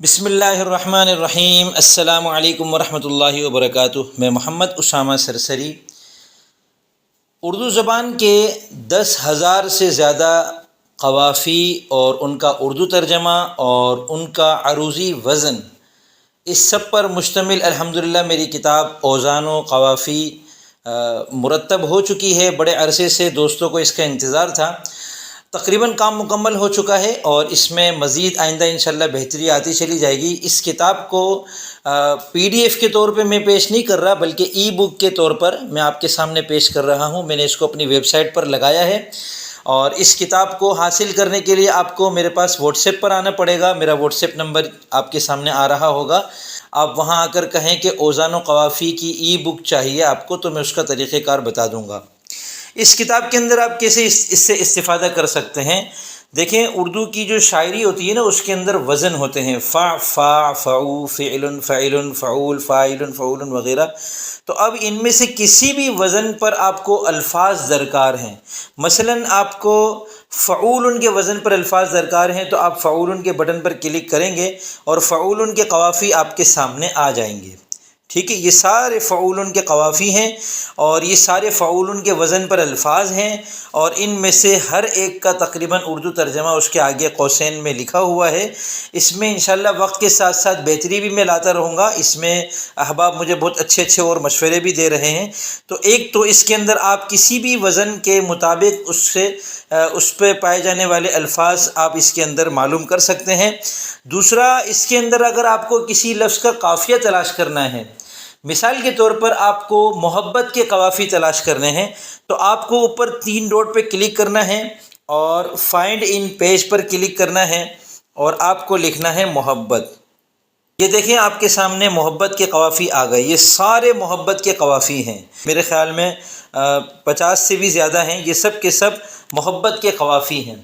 بسم اللہ الرحمن الرحیم۔ السلام علیکم ورحمۃ اللہ وبرکاتہ۔ میں محمد اسامہ سرسری اردو زبان کے 10,000 سے زیادہ قوافی اور ان کا اردو ترجمہ اور ان کا عروضی وزن، اس سب پر مشتمل الحمدللہ میری کتاب اوزان و قوافی مرتب ہو چکی ہے۔ بڑے عرصے سے دوستوں کو اس کا انتظار تھا۔ تقریباً کام مکمل ہو چکا ہے اور اس میں مزید آئندہ انشاءاللہ بہتری آتی چلی جائے گی۔ اس کتاب کو PDF کے طور پہ میں پیش نہیں کر رہا، بلکہ ای بک کے طور پر میں آپ کے سامنے پیش کر رہا ہوں۔ میں نے اس کو اپنی ویب سائٹ پر لگایا ہے، اور اس کتاب کو حاصل کرنے کے لیے آپ کو میرے پاس واٹس ایپ پر آنا پڑے گا۔ میرا واٹس ایپ نمبر آپ کے سامنے آ رہا ہوگا۔ آپ وہاں آ کر کہیں کہ اوزان و قوافی کی ای بک چاہیے آپ کو، تو میں اس کا طریقہ کار بتا دوں گا۔ اس کتاب کے اندر آپ کیسے اس سے استفادہ کر سکتے ہیں؟ دیکھیں، اردو کی جو شاعری ہوتی ہے نا، اس کے اندر وزن ہوتے ہیں، فا فعو، فعل فعل، فعول فاعل، فعول وغیرہ۔ تو اب ان میں سے کسی بھی وزن پر آپ کو الفاظ درکار ہیں۔ مثلاً آپ کو فعول کے وزن پر الفاظ درکار ہیں، تو آپ فعول کے بٹن پر کلک کریں گے اور فعول کے قوافی آپ کے سامنے آ جائیں گے۔ ٹھیک ہے، یہ سارے فعول کے قوافی ہیں اور یہ سارے فعول کے وزن پر الفاظ ہیں، اور ان میں سے ہر ایک کا تقریباً اردو ترجمہ اس کے آگے قوسین میں لکھا ہوا ہے۔ اس میں انشاءاللہ وقت کے ساتھ ساتھ بہتری بھی میں لاتا رہوں گا۔ اس میں احباب مجھے بہت اچھے اور مشورے بھی دے رہے ہیں۔ تو ایک تو اس کے اندر آپ کسی بھی وزن کے مطابق اس پہ پائے جانے والے الفاظ آپ اس کے اندر معلوم کر سکتے ہیں۔ دوسرا، اس کے اندر اگر آپ کو کسی لفظ کا قافیہ تلاش کرنا ہے، مثال کے طور پر آپ کو محبت کے قوافی تلاش کرنے ہیں، تو آپ کو اوپر 3 ڈاٹ پہ کلک کرنا ہے اور find in page per click کرنا ہے، اور آپ کو لکھنا ہے محبت۔ یہ دیکھیں آپ کے سامنے محبت کے قوافی آ گئے۔ یہ سارے محبت کے قوافی ہیں، میرے خیال میں 50 سے بھی زیادہ ہیں۔ یہ سب کے سب محبت کے قوافی ہیں۔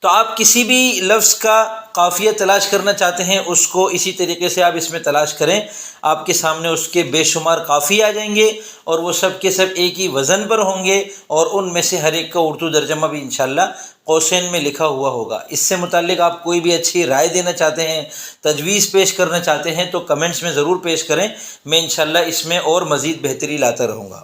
تو آپ کسی بھی لفظ کا قافیہ تلاش کرنا چاہتے ہیں، اس کو اسی طریقے سے آپ اس میں تلاش کریں، آپ کے سامنے اس کے بے شمار قافیے آ جائیں گے، اور وہ سب کے سب ایک ہی وزن پر ہوں گے، اور ان میں سے ہر ایک کا اردو ترجمہ بھی انشاءاللہ قوسین میں لکھا ہوا ہوگا۔ اس سے متعلق آپ کوئی بھی اچھی رائے دینا چاہتے ہیں، تجویز پیش کرنا چاہتے ہیں، تو کمنٹس میں ضرور پیش کریں۔ میں انشاءاللہ اس میں اور مزید بہتری لاتا رہوں گا۔